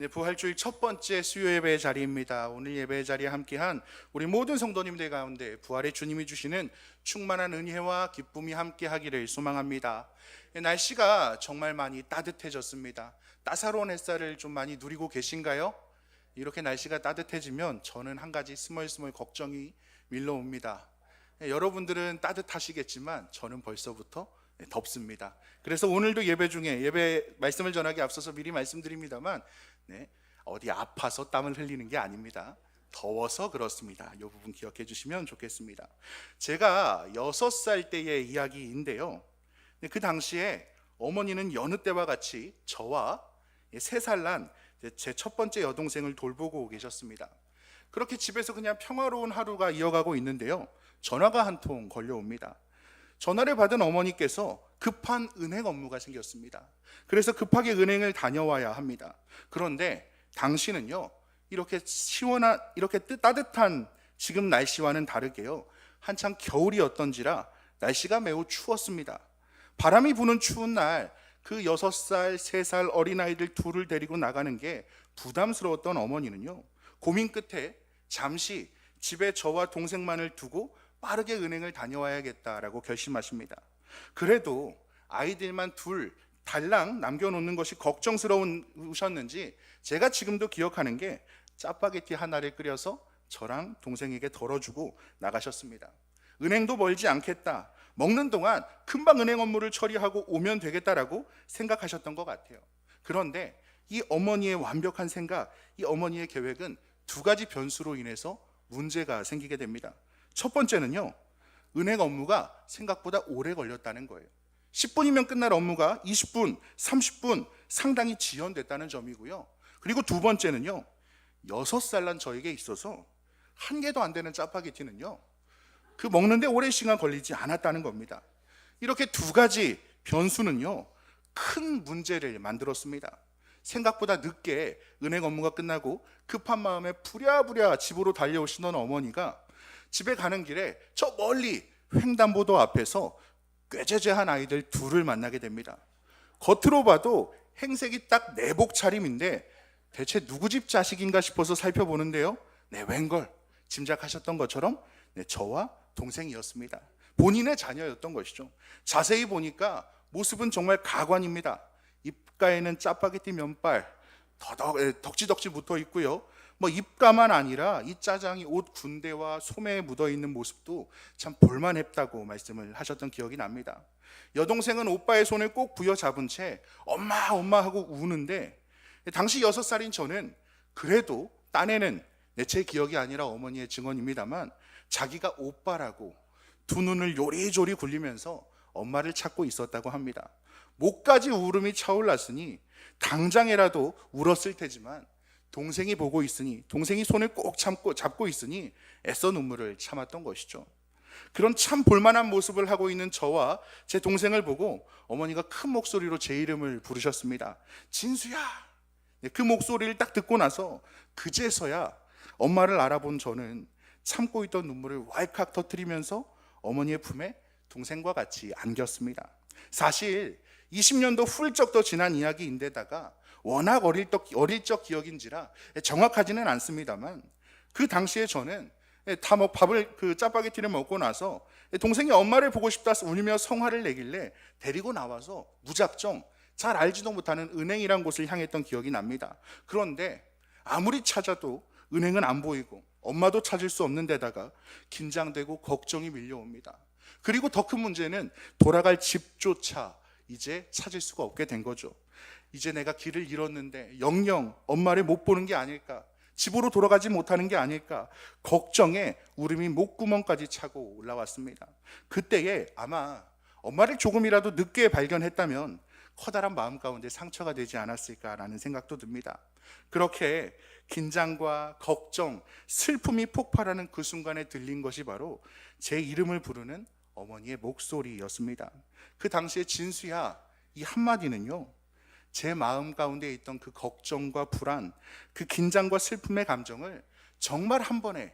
네, 부활주일 첫 번째 수요 예배의 자리입니다. 오늘 예배의 자리에 함께한 우리 모든 성도님들 가운데 부활의 주님이 주시는 충만한 은혜와 기쁨이 함께하기를 소망합니다. 날씨가 정말 많이 따뜻해졌습니다. 따사로운 햇살을 좀 많이 누리고 계신가요? 이렇게 날씨가 따뜻해지면 저는 한 가지 스멀스멀 걱정이 밀려옵니다. 여러분들은 따뜻하시겠지만 저는 벌써부터 덥습니다. 그래서 오늘도 예배 중에 예배 말씀을 전하기 앞서서 미리 말씀드립니다만 어디 아파서 땀을 흘리는 게 아닙니다. 더워서 그렇습니다. 이 부분 기억해 주시면 좋겠습니다. 제가 6살 때의 이야기인데요. 그 당시에 어머니는 여느 때와 같이 저와 3살 난 제 첫 번째 여동생을 돌보고 계셨습니다. 그렇게 집에서 그냥 평화로운 하루가 이어가고 있는데요. 전화가 한 통 걸려옵니다. 전화를 받은 어머니께서 급한 은행 업무가 생겼습니다. 그래서 급하게 은행을 다녀와야 합니다. 그런데 당시는요, 이렇게 따뜻한 지금 날씨와는 다르게요, 한창 겨울이었던지라 날씨가 매우 추웠습니다. 바람이 부는 추운 날, 그 6살, 3살 어린아이들 둘을 데리고 나가는 게 부담스러웠던 어머니는요, 고민 끝에 잠시 집에 저와 동생만을 두고 빠르게 은행을 다녀와야겠다라고 결심하십니다. 그래도 아이들만 둘 달랑 남겨놓는 것이 걱정스러우셨는지 제가 지금도 기억하는 게 짜파게티 하나를 끓여서 저랑 동생에게 덜어주고 나가셨습니다. 은행도 멀지 않겠다, 먹는 동안 금방 은행 업무를 처리하고 오면 되겠다라고 생각하셨던 것 같아요. 그런데 이 어머니의 완벽한 생각, 이 어머니의 계획은 2가지 변수로 인해서 문제가 생기게 됩니다. 첫 번째는요, 은행 업무가 생각보다 오래 걸렸다는 거예요. 10분이면 끝날 업무가 20분, 30분 상당히 지연됐다는 점이고요. 그리고 2번째는요, 6살 난 저에게 있어서 1개도 안 되는 짜파게티는요, 그 먹는데 오랜 시간 걸리지 않았다는 겁니다. 이렇게 2가지 변수는요, 큰 문제를 만들었습니다. 생각보다 늦게 은행 업무가 끝나고 급한 마음에 부랴부랴 집으로 달려오시던 어머니가 집에 가는 길에 저 멀리 횡단보도 앞에서 꾀죄죄한 아이들 둘을 만나게 됩니다. 겉으로 봐도 행색이 딱 내복 차림인데 대체 누구 집 자식인가 싶어서 살펴보는데요, 웬걸 짐작하셨던 것처럼 저와 동생이었습니다. 본인의 자녀였던 것이죠. 자세히 보니까 모습은 정말 가관입니다. 입가에는 짜파게티 면발 덕지덕지 붙어 있고요. 입가만 아니라 이 짜장이 옷 군데와 소매에 묻어 있는 모습도 참 볼만했다고 말씀을 하셨던 기억이 납니다. 여동생은 오빠의 손을 꼭 부여잡은 채 엄마 엄마 하고 우는데, 당시 6살인 저는 그래도 딴에는 제 기억이 아니라 어머니의 증언입니다만 자기가 오빠라고 2눈을 요리조리 굴리면서 엄마를 찾고 있었다고 합니다. 목까지 울음이 차올랐으니 당장이라도 울었을 테지만 동생이 보고 있으니, 동생이 손을 꼭 잡고 있으니 애써 눈물을 참았던 것이죠. 그런 참 볼만한 모습을 하고 있는 저와 제 동생을 보고 어머니가 큰 목소리로 제 이름을 부르셨습니다. 진수야. 그 목소리를 딱 듣고 나서 그제서야 엄마를 알아본 저는 참고 있던 눈물을 왈칵 터뜨리면서 어머니의 품에 동생과 같이 안겼습니다. 사실 20년도 훌쩍 더 지난 이야기인데다가 워낙 어릴 적 기억인지라 정확하지는 않습니다만, 그 당시에 저는 다 밥을 짜파게티를 먹고 나서 동생이 엄마를 보고 싶다 울며 성화를 내길래 데리고 나와서 무작정 잘 알지도 못하는 은행이란 곳을 향했던 기억이 납니다. 그런데 아무리 찾아도 은행은 안 보이고 엄마도 찾을 수 없는 데다가 긴장되고 걱정이 밀려옵니다. 그리고 더 큰 문제는 돌아갈 집조차 이제 찾을 수가 없게 된 거죠. 이제 내가 길을 잃었는데 영영 엄마를 못 보는 게 아닐까, 집으로 돌아가지 못하는 게 아닐까 걱정에 울음이 목구멍까지 차고 올라왔습니다. 그때에 아마 엄마를 조금이라도 늦게 발견했다면 커다란 마음 가운데 상처가 되지 않았을까라는 생각도 듭니다. 그렇게 긴장과 걱정, 슬픔이 폭발하는 그 순간에 들린 것이 바로 제 이름을 부르는 어머니의 목소리였습니다. 그 당시에 진수야, 이 한마디는요, 제 마음 가운데 있던 그 걱정과 불안, 그 긴장과 슬픔의 감정을 정말 한 번에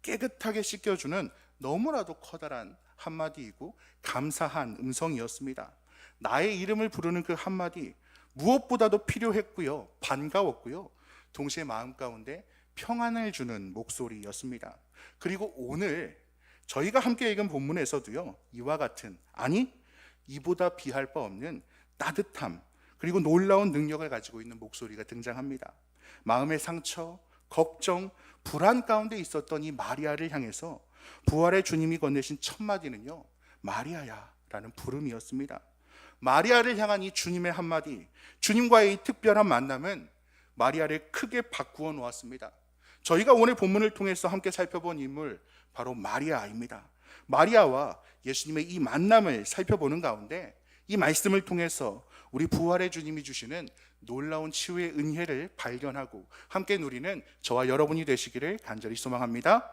깨끗하게 씻겨주는 너무나도 커다란 한마디이고 감사한 음성이었습니다. 나의 이름을 부르는 그 한마디, 무엇보다도 필요했고요, 반가웠고요, 동시에 마음 가운데 평안을 주는 목소리였습니다. 그리고 오늘 저희가 함께 읽은 본문에서도요, 이와 같은, 아니 이보다 비할 바 없는 따뜻함 그리고 놀라운 능력을 가지고 있는 목소리가 등장합니다. 마음의 상처, 걱정, 불안 가운데 있었던 이 마리아를 향해서 부활의 주님이 건네신 첫 마디는요, 마리아야 라는 부름이었습니다. 마리아를 향한 이 주님의 한마디, 주님과의 이 특별한 만남은 마리아를 크게 바꾸어 놓았습니다. 저희가 오늘 본문을 통해서 함께 살펴본 인물, 바로 마리아입니다. 마리아와 예수님의 이 만남을 살펴보는 가운데 이 말씀을 통해서 우리 부활의 주님이 주시는 놀라운 치유의 은혜를 발견하고 함께 누리는 저와 여러분이 되시기를 간절히 소망합니다.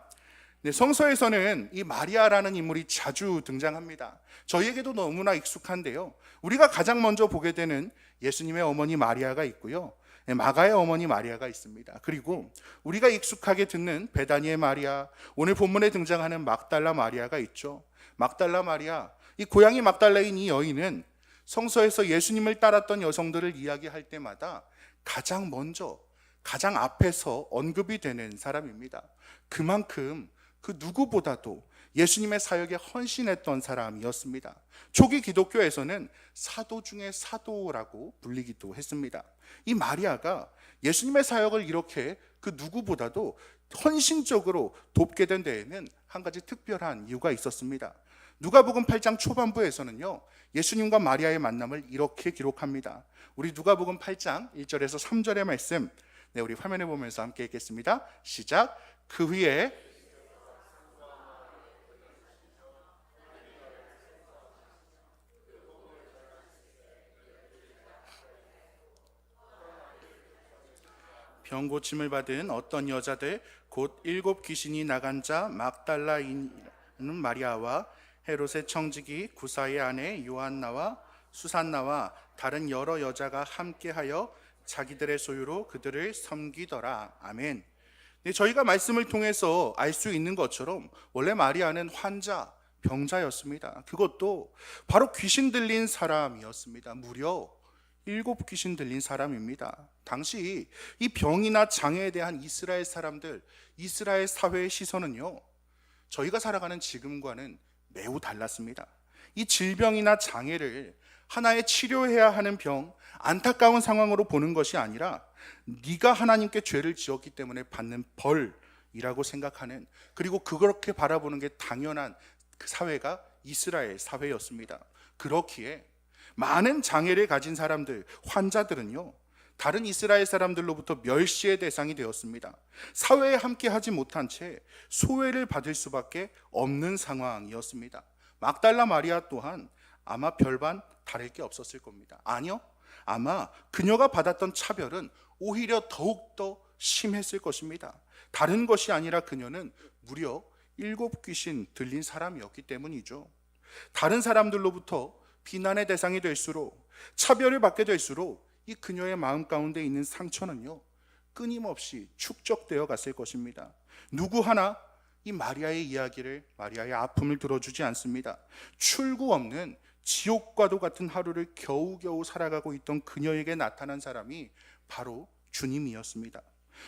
네, 성서에서는 이 마리아라는 인물이 자주 등장합니다. 저희에게도 너무나 익숙한데요, 우리가 가장 먼저 보게 되는 예수님의 어머니 마리아가 있고요, 마가의 어머니 마리아가 있습니다. 그리고 우리가 익숙하게 듣는 베다니의 마리아, 오늘 본문에 등장하는 막달라 마리아가 있죠. 막달라 마리아, 이 고향이 막달라인 이 여인은 성서에서 예수님을 따랐던 여성들을 이야기할 때마다 가장 먼저, 가장 앞에서 언급이 되는 사람입니다. 그만큼 그 누구보다도 예수님의 사역에 헌신했던 사람이었습니다. 초기 기독교에서는 사도 중에 사도라고 불리기도 했습니다. 이 마리아가 예수님의 사역을 이렇게 그 누구보다도 헌신적으로 돕게 된 데에는 한 가지 특별한 이유가 있었습니다. 누가복음 8장 초반부에서는요, 예수님과 마리아의 만남을 이렇게 기록합니다. 우리 누가복음 8장 1절에서 3절의 말씀, 우리 화면에 보면서 함께 읽겠습니다. 시작. 그 후에 병 고침을 받은 어떤 여자들, 곧 7 귀신이 나간 자 막달라인은 마리아와 헤롯의 청지기 구사의 아내 요한나와 수산나와 다른 여러 여자가 함께하여 자기들의 소유로 그들을 섬기더라. 아멘. 네, 저희가 말씀을 통해서 알 수 있는 것처럼 원래 마리아는 환자, 병자였습니다. 그것도 바로 귀신 들린 사람이었습니다. 무려 7 귀신 들린 사람입니다. 당시 이 병이나 장애에 대한 이스라엘 사람들, 이스라엘 사회의 시선은요, 저희가 살아가는 지금과는 매우 달랐습니다. 이 질병이나 장애를 하나의 치료해야 하는 병, 안타까운 상황으로 보는 것이 아니라 네가 하나님께 죄를 지었기 때문에 받는 벌이라고 생각하는, 그리고 그렇게 바라보는 게 당연한 그 사회가 이스라엘 사회였습니다. 그렇기에 많은 장애를 가진 사람들, 환자들은요, 다른 이스라엘 사람들로부터 멸시의 대상이 되었습니다. 사회에 함께 하지 못한 채 소외를 받을 수밖에 없는 상황이었습니다. 막달라 마리아 또한 아마 별반 다를 게 없었을 겁니다. 아니요, 아마 그녀가 받았던 차별은 오히려 더욱더 심했을 것입니다. 다른 것이 아니라 그녀는 무려 7 귀신 들린 사람이었기 때문이죠. 다른 사람들로부터 비난의 대상이 될수록, 차별을 받게 될수록 이 그녀의 마음 가운데 있는 상처는요, 끊임없이 축적되어 갔을 것입니다. 누구 하나 이 마리아의 이야기를, 마리아의 아픔을 들어주지 않습니다. 출구 없는 지옥과도 같은 하루를 겨우겨우 살아가고 있던 그녀에게 나타난 사람이 바로 주님이었습니다.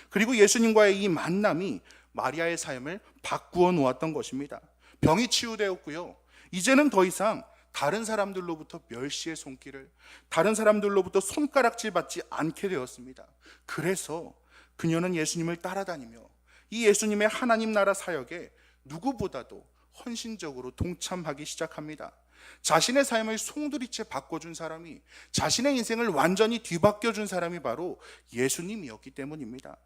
그리고 예수님과의 이 만남이 마리아의 삶을 바꾸어 놓았던 것입니다. 병이 치유되었고요, 이제는 더 이상 다른 사람들로부터 멸시의 손길을, 다른 사람들로부터 손가락질 받지 않게 되었습니다. 그래서 그녀는 예수님을 따라다니며 이 예수님의 하나님 나라 사역에 누구보다도 헌신적으로 동참하기 시작합니다. 자신의 삶을 송두리째 바꿔준 사람이, 자신의 인생을 완전히 뒤바뀌어준 사람이 바로 예수님이었기 때문입니다.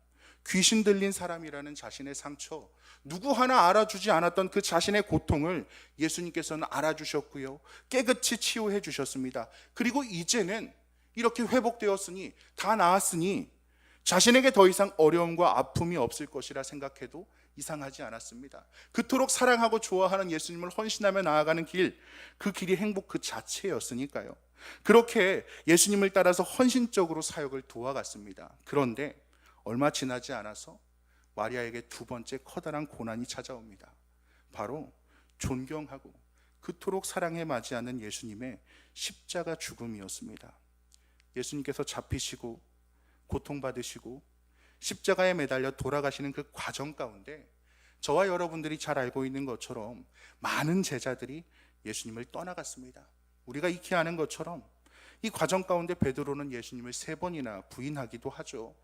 귀신 들린 사람이라는 자신의 상처, 누구 하나 알아주지 않았던 그 자신의 고통을 예수님께서는 알아주셨고요, 깨끗이 치유해 주셨습니다. 그리고 이제는 이렇게 회복되었으니, 다 나았으니 자신에게 더 이상 어려움과 아픔이 없을 것이라 생각해도 이상하지 않았습니다. 그토록 사랑하고 좋아하는 예수님을 헌신하며 나아가는 길, 그 길이 행복 그 자체였으니까요. 그렇게 예수님을 따라서 헌신적으로 사역을 도와갔습니다. 그런데 얼마 지나지 않아서 마리아에게 두 번째 커다란 고난이 찾아옵니다. 바로 존경하고 그토록 사랑에 맞이하는 예수님의 십자가 죽음이었습니다. 예수님께서 잡히시고 고통받으시고 십자가에 매달려 돌아가시는 그 과정 가운데 저와 여러분들이 잘 알고 있는 것처럼 많은 제자들이 예수님을 떠나갔습니다. 우리가 익히 아는 것처럼 이 과정 가운데 베드로는 예수님을 3번이나 부인하기도 하죠.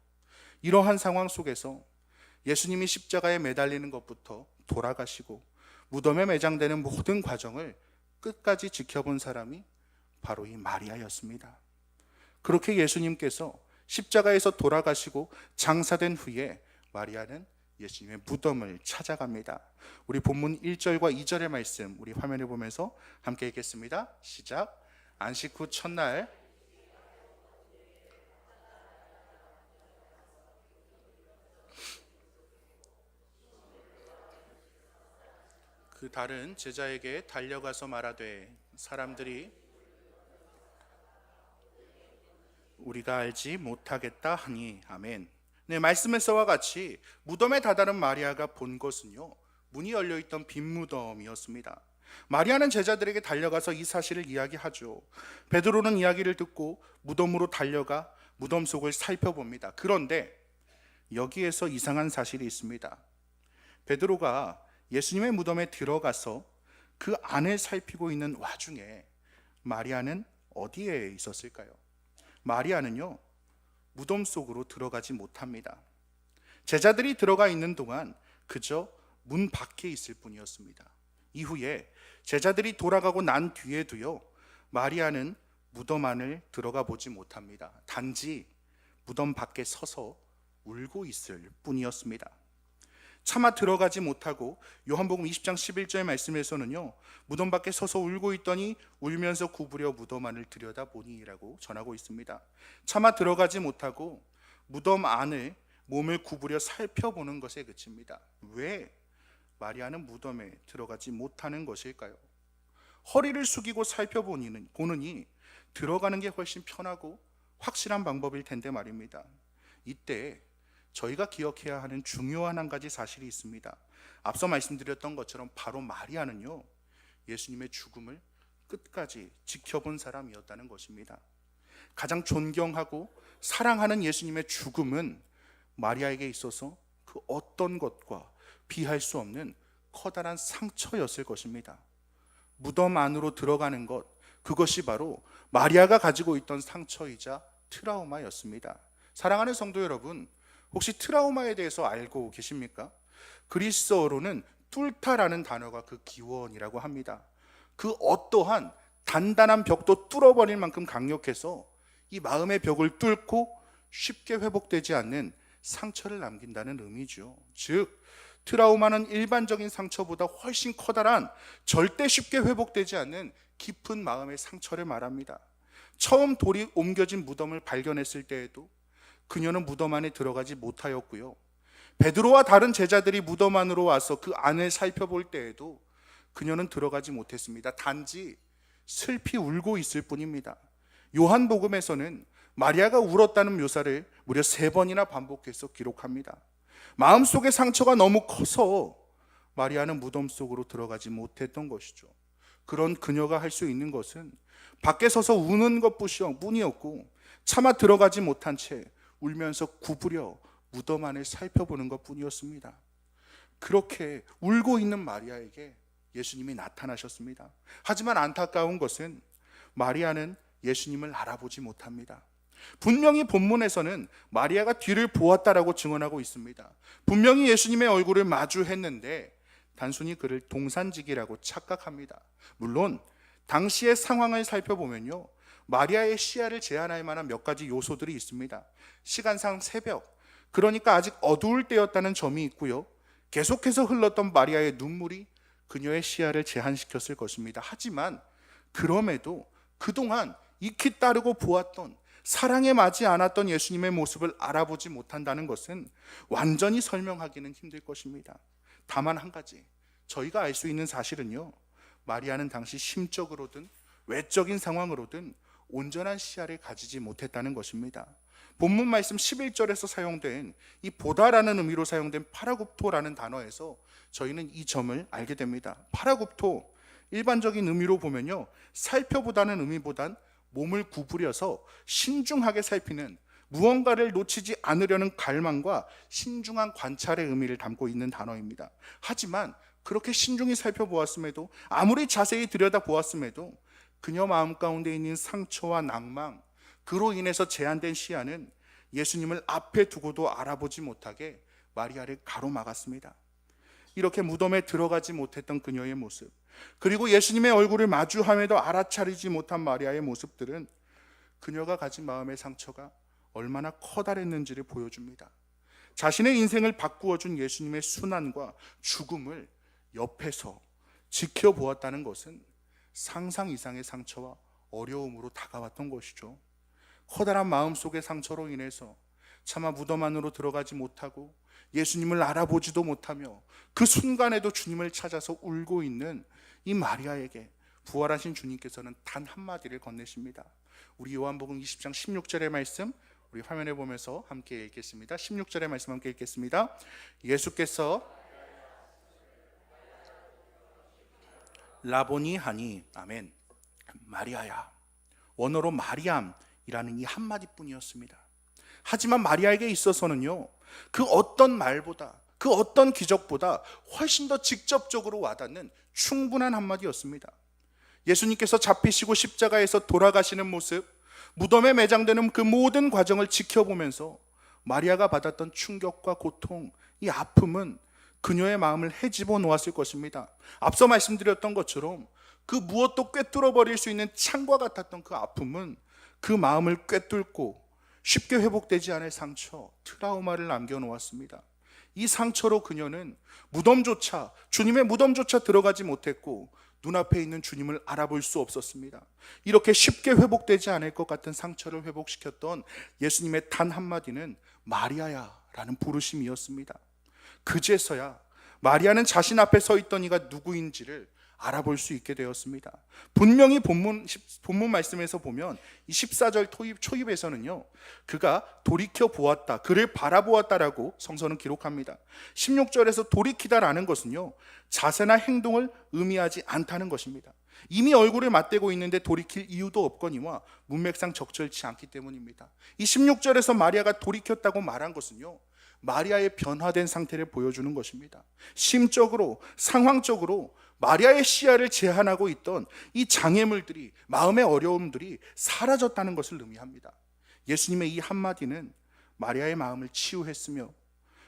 이러한 상황 속에서 예수님이 십자가에 매달리는 것부터 돌아가시고 무덤에 매장되는 모든 과정을 끝까지 지켜본 사람이 바로 이 마리아였습니다. 그렇게 예수님께서 십자가에서 돌아가시고 장사된 후에 마리아는 예수님의 무덤을 찾아갑니다. 우리 본문 1절과 2절의 말씀 우리 화면에 보면서 함께 읽겠습니다. 시작. 안식 후 첫날 그 다른 제자에게 달려가서 말하되 사람들이 우리가 알지 못하겠다 하니. 아멘. 네, 말씀에서와 같이 무덤에 다다른 마리아가 본 것은요, 문이 열려있던 빈 무덤이었습니다. 마리아는 제자들에게 달려가서 이 사실을 이야기하죠. 베드로는 이야기를 듣고 무덤으로 달려가 무덤 속을 살펴봅니다. 그런데 여기에서 이상한 사실이 있습니다. 베드로가 예수님의 무덤에 들어가서 그 안을 살피고 있는 와중에 마리아는 어디에 있었을까요? 마리아는요, 무덤 속으로 들어가지 못합니다. 제자들이 들어가 있는 동안 그저 문 밖에 있을 뿐이었습니다. 이후에 제자들이 돌아가고 난 뒤에도요, 마리아는 무덤 안을 들어가 보지 못합니다. 단지 무덤 밖에 서서 울고 있을 뿐이었습니다. 차마 들어가지 못하고 요한복음 20장 11절 말씀에서는요, 무덤 밖에 서서 울고 있더니 울면서 구부려 무덤 안을 들여다보니 라고 전하고 있습니다. 차마 들어가지 못하고 무덤 안을 몸을 구부려 살펴보는 것에 그칩니다. 왜 마리아는 무덤에 들어가지 못하는 것일까요? 허리를 숙이고 살펴보니 들어가는 게 훨씬 편하고 확실한 방법일 텐데 말입니다. 이때 저희가 기억해야 하는 중요한 한 가지 사실이 있습니다. 앞서 말씀드렸던 것처럼 바로 마리아는요, 예수님의 죽음을 끝까지 지켜본 사람이었다는 것입니다. 가장 존경하고 사랑하는 예수님의 죽음은 마리아에게 있어서 그 어떤 것과 비할 수 없는 커다란 상처였을 것입니다. 무덤 안으로 들어가는 것, 그것이 바로 마리아가 가지고 있던 상처이자 트라우마였습니다. 사랑하는 성도 여러분, 혹시 트라우마에 대해서 알고 계십니까? 그리스어로는 뚫다라는 단어가 그 기원이라고 합니다. 그 어떠한 단단한 벽도 뚫어버릴 만큼 강력해서 이 마음의 벽을 뚫고 쉽게 회복되지 않는 상처를 남긴다는 의미죠. 즉, 트라우마는 일반적인 상처보다 훨씬 커다란, 절대 쉽게 회복되지 않는 깊은 마음의 상처를 말합니다. 처음 돌이 옮겨진 무덤을 발견했을 때에도 그녀는 무덤 안에 들어가지 못하였고요, 베드로와 다른 제자들이 무덤 안으로 와서 그 안을 살펴볼 때에도 그녀는 들어가지 못했습니다. 단지 슬피 울고 있을 뿐입니다. 요한복음에서는 마리아가 울었다는 묘사를 무려 3번이나 반복해서 기록합니다. 마음속의 상처가 너무 커서 마리아는 무덤 속으로 들어가지 못했던 것이죠. 그런 그녀가 할 수 있는 것은 밖에 서서 우는 것뿐이었고, 차마 들어가지 못한 채 울면서 구부려 무덤 안을 살펴보는 것뿐이었습니다. 그렇게 울고 있는 마리아에게 예수님이 나타나셨습니다. 하지만 안타까운 것은 마리아는 예수님을 알아보지 못합니다. 분명히 본문에서는 마리아가 뒤를 보았다라고 증언하고 있습니다. 분명히 예수님의 얼굴을 마주했는데 단순히 그를 동산지기라고 착각합니다. 물론 당시의 상황을 살펴보면요, 마리아의 시야를 제한할 만한 몇 가지 요소들이 있습니다. 시간상 새벽, 그러니까 아직 어두울 때였다는 점이 있고요, 계속해서 흘렀던 마리아의 눈물이 그녀의 시야를 제한시켰을 것입니다. 하지만 그럼에도 그동안 익히 따르고 보았던, 사랑에 맞지 않았던 예수님의 모습을 알아보지 못한다는 것은 완전히 설명하기는 힘들 것입니다. 다만 한 가지, 저희가 알 수 있는 사실은요, 마리아는 당시 심적으로든 외적인 상황으로든 온전한 시야를 가지지 못했다는 것입니다. 본문 말씀 11절에서 사용된 이 보다라는 의미로 사용된 파라굽토라는 단어에서 저희는 이 점을 알게 됩니다. 파라굽토, 일반적인 의미로 보면요, 살펴보다는 의미보단 몸을 구부려서 신중하게 살피는, 무언가를 놓치지 않으려는 갈망과 신중한 관찰의 의미를 담고 있는 단어입니다. 하지만 그렇게 신중히 살펴보았음에도, 아무리 자세히 들여다보았음에도 그녀 마음 가운데 있는 상처와 낭망, 그로 인해서 제한된 시야는 예수님을 앞에 두고도 알아보지 못하게 마리아를 가로막았습니다. 이렇게 무덤에 들어가지 못했던 그녀의 모습, 그리고 예수님의 얼굴을 마주함에도 알아차리지 못한 마리아의 모습들은 그녀가 가진 마음의 상처가 얼마나 커다랬는지를 보여줍니다. 자신의 인생을 바꾸어준 예수님의 순환과 죽음을 옆에서 지켜보았다는 것은 상상 이상의 상처와 어려움으로 다가왔던 것이죠. 커다란 마음속의 상처로 인해서 차마 무덤 안으로 들어가지 못하고 예수님을 알아보지도 못하며 그 순간에도 주님을 찾아서 울고 있는 이 마리아에게 부활하신 주님께서는 단 한마디를 건네십니다. 우리 요한복음 20장 16절의 말씀 우리 화면에 보면서 함께 읽겠습니다. 16절의 말씀 함께 읽겠습니다. 예수께서 라보니 하니, 아멘, 마리아야, 원어로 마리암이라는 이 한마디뿐이었습니다. 하지만 마리아에게 있어서는요, 그 어떤 말보다, 그 어떤 기적보다 훨씬 더 직접적으로 와닿는 충분한 한마디였습니다. 예수님께서 잡히시고 십자가에서 돌아가시는 모습, 무덤에 매장되는 그 모든 과정을 지켜보면서 마리아가 받았던 충격과 고통, 이 아픔은 그녀의 마음을 헤집어 놓았을 것입니다. 앞서 말씀드렸던 것처럼 그 무엇도 꿰뚫어 버릴 수 있는 창과 같았던 그 아픔은 그 마음을 꿰뚫고 쉽게 회복되지 않을 상처, 트라우마를 남겨놓았습니다. 이 상처로 그녀는 무덤조차, 주님의 무덤조차 들어가지 못했고 눈앞에 있는 주님을 알아볼 수 없었습니다. 이렇게 쉽게 회복되지 않을 것 같은 상처를 회복시켰던 예수님의 단 한마디는 마리아야 라는 부르심이었습니다. 그제서야 마리아는 자신 앞에 서 있던 이가 누구인지를 알아볼 수 있게 되었습니다. 분명히 본문 말씀에서 보면 이 14절 초입에서는요, 그가 돌이켜 보았다, 그를 바라보았다라고 성서는 기록합니다. 16절에서 돌이키다라는 것은요, 자세나 행동을 의미하지 않다는 것입니다. 이미 얼굴을 맞대고 있는데 돌이킬 이유도 없거니와 문맥상 적절치 않기 때문입니다. 이 16절에서 마리아가 돌이켰다고 말한 것은요, 마리아의 변화된 상태를 보여주는 것입니다. 심적으로, 상황적으로 마리아의 시야를 제한하고 있던 이 장애물들이, 마음의 어려움들이 사라졌다는 것을 의미합니다. 예수님의 이 한마디는 마리아의 마음을 치유했으며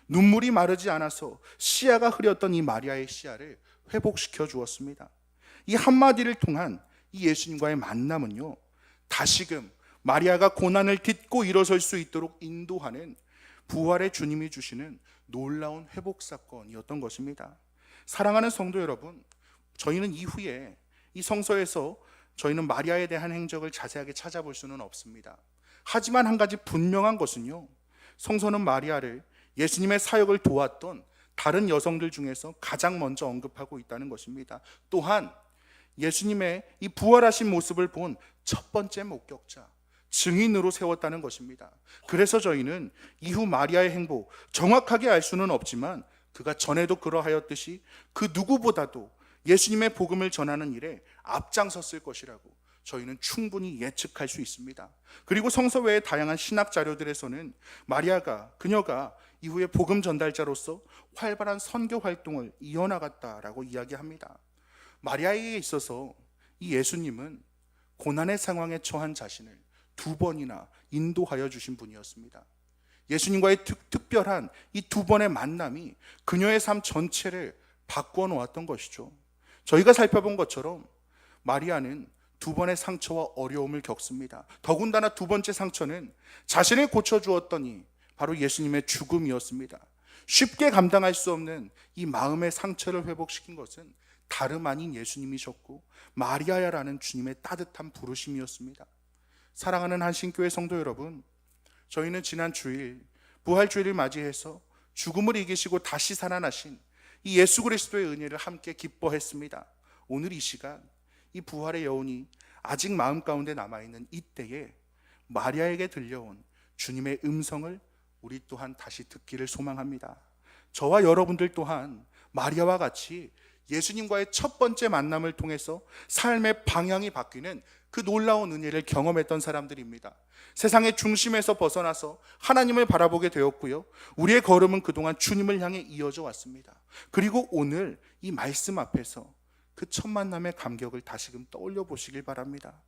눈물이 마르지 않아서 시야가 흐렸던 이 마리아의 시야를 회복시켜 주었습니다. 이 한마디를 통한 이 예수님과의 만남은요, 다시금 마리아가 고난을 딛고 일어설 수 있도록 인도하는 부활의 주님이 주시는 놀라운 회복 사건이었던 것입니다. 사랑하는 성도 여러분, 저희는 이후에 이 성서에서 저희는 마리아에 대한 행적을 자세하게 찾아볼 수는 없습니다. 하지만 한 가지 분명한 것은요, 성서는 마리아를 예수님의 사역을 도왔던 다른 여성들 중에서 가장 먼저 언급하고 있다는 것입니다. 또한 예수님의 이 부활하신 모습을 본 첫 번째 목격자, 증인으로 세웠다는 것입니다. 그래서 저희는 이후 마리아의 행보 정확하게 알 수는 없지만 그가 전에도 그러하였듯이 그 누구보다도 예수님의 복음을 전하는 일에 앞장섰을 것이라고 저희는 충분히 예측할 수 있습니다. 그리고 성서 외의 다양한 신학 자료들에서는 마리아가, 그녀가 이후에 복음 전달자로서 활발한 선교 활동을 이어나갔다라고 이야기합니다. 마리아에게 있어서 이 예수님은 고난의 상황에 처한 자신을 2번이나 인도하여 주신 분이었습니다. 예수님과의 특별한 이 2번의 만남이 그녀의 삶 전체를 바꾸어 놓았던 것이죠. 저희가 살펴본 것처럼 마리아는 2번의 상처와 어려움을 겪습니다. 더군다나 2번째 상처는 자신을 고쳐주었더니 바로 예수님의 죽음이었습니다. 쉽게 감당할 수 없는 이 마음의 상처를 회복시킨 것은 다름 아닌 예수님이셨고 마리아야라는 주님의 따뜻한 부르심이었습니다. 사랑하는 한신교회 성도 여러분, 저희는 지난 주일 부활주일을 맞이해서 죽음을 이기시고 다시 살아나신 이 예수 그리스도의 은혜를 함께 기뻐했습니다. 오늘 이 시간 이 부활의 여운이 아직 마음 가운데 남아있는 이때에 마리아에게 들려온 주님의 음성을 우리 또한 다시 듣기를 소망합니다. 저와 여러분들 또한 마리아와 같이 예수님과의 첫 번째 만남을 통해서 삶의 방향이 바뀌는 그 놀라운 은혜를 경험했던 사람들입니다. 세상의 중심에서 벗어나서 하나님을 바라보게 되었고요. 우리의 걸음은 그동안 주님을 향해 이어져 왔습니다. 그리고 오늘 이 말씀 앞에서 그 첫 만남의 감격을 다시금 떠올려 보시길 바랍니다.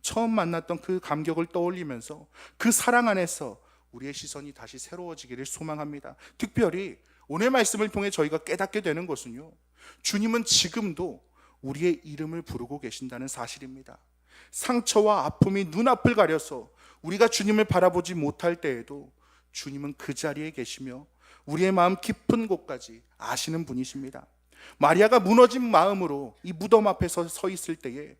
처음 만났던 그 감격을 떠올리면서 그 사랑 안에서 우리의 시선이 다시 새로워지기를 소망합니다. 특별히 오늘 말씀을 통해 저희가 깨닫게 되는 것은요, 주님은 지금도 우리의 이름을 부르고 계신다는 사실입니다. 상처와 아픔이 눈앞을 가려서 우리가 주님을 바라보지 못할 때에도 주님은 그 자리에 계시며 우리의 마음 깊은 곳까지 아시는 분이십니다. 마리아가 무너진 마음으로 이 무덤 앞에 서 있을 때에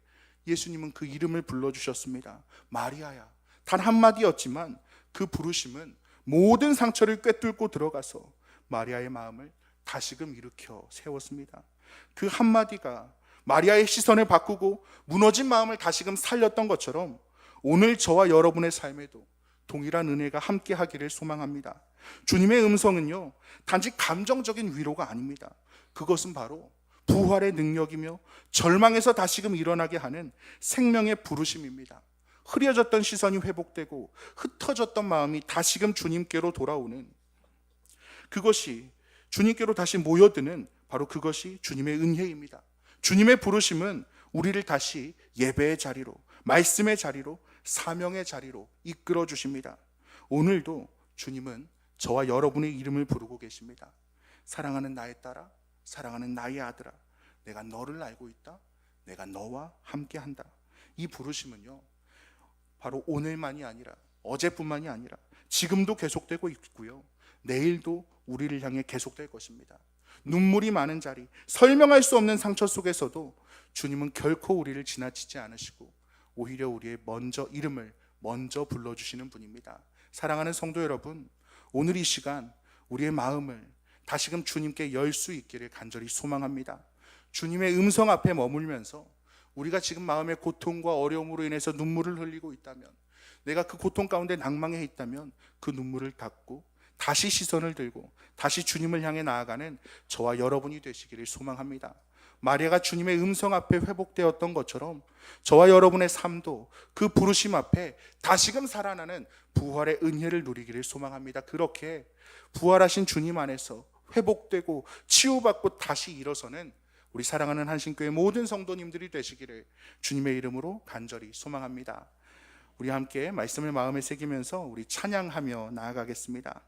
예수님은 그 이름을 불러주셨습니다. 마리아야. 단 한마디였지만 그 부르심은 모든 상처를 꿰뚫고 들어가서 마리아의 마음을 다시금 일으켜 세웠습니다. 그 한마디가 마리아의 시선을 바꾸고 무너진 마음을 다시금 살렸던 것처럼 오늘 저와 여러분의 삶에도 동일한 은혜가 함께 하기를 소망합니다. 주님의 음성은요, 단지 감정적인 위로가 아닙니다. 그것은 바로 부활의 능력이며 절망에서 다시금 일어나게 하는 생명의 부르심입니다. 흐려졌던 시선이 회복되고 흩어졌던 마음이 다시금 주님께로 돌아오는, 그것이 주님께로 다시 모여드는, 바로 그것이 주님의 은혜입니다. 주님의 부르심은 우리를 다시 예배의 자리로, 말씀의 자리로, 사명의 자리로 이끌어 주십니다. 오늘도 주님은 저와 여러분의 이름을 부르고 계십니다. 사랑하는 나의 딸아, 사랑하는 나의 아들아, 내가 너를 알고 있다. 내가 너와 함께한다. 이 부르심은요, 바로 오늘만이 아니라 어제뿐만이 아니라 지금도 계속되고 있고요, 내일도 우리를 향해 계속될 것입니다. 눈물이 많은 자리, 설명할 수 없는 상처 속에서도 주님은 결코 우리를 지나치지 않으시고 오히려 우리의 이름을 먼저 불러주시는 분입니다. 사랑하는 성도 여러분, 오늘 이 시간 우리의 마음을 다시금 주님께 열 수 있기를 간절히 소망합니다. 주님의 음성 앞에 머물면서 우리가 지금 마음의 고통과 어려움으로 인해서 눈물을 흘리고 있다면, 내가 그 고통 가운데 낭망해 있다면 그 눈물을 닦고 다시 시선을 들고 다시 주님을 향해 나아가는 저와 여러분이 되시기를 소망합니다. 마리아가 주님의 음성 앞에 회복되었던 것처럼 저와 여러분의 삶도 그 부르심 앞에 다시금 살아나는 부활의 은혜를 누리기를 소망합니다. 그렇게 부활하신 주님 안에서 회복되고 치유받고 다시 일어서는 우리 사랑하는 한신교회 모든 성도님들이 되시기를 주님의 이름으로 간절히 소망합니다. 우리 함께 말씀을 마음에 새기면서 우리 찬양하며 나아가겠습니다.